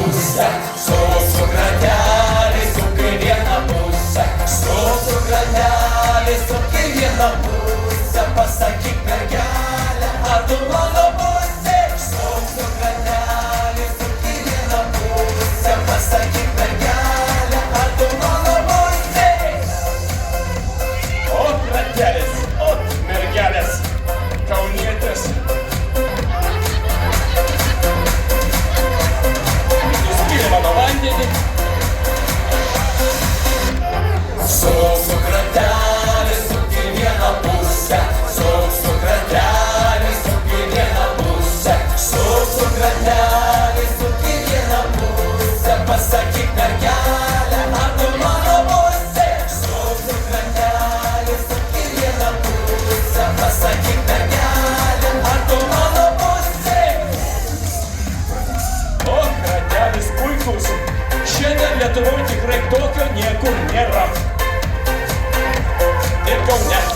pusę, su kraneliais, suk į vieną pusę, su kraneliais, suk į vieną pusę, pasakyk mergelę, ar tu mano pusė, su kraneliais, suk į vieną pusę, pasakyk mergelę, ar tu mano pusė. O kratelės, o mergelės, kaunietės. Nuspyrė mano vandenį. Su kraneliais, suk į vieną pusę, su kraneliais, suk į vieną pusę, su kraneliais, suk į vieną pusę, pasakyk mergelę, ar tu mano pusė, su kraneliais, suk į vieną pusę, pasakyk mergelę, ar tu mano pusė. O kratelės puikus. Šiandien Lietuvoje tikrai tokio niekur nėra. Ir Kaune.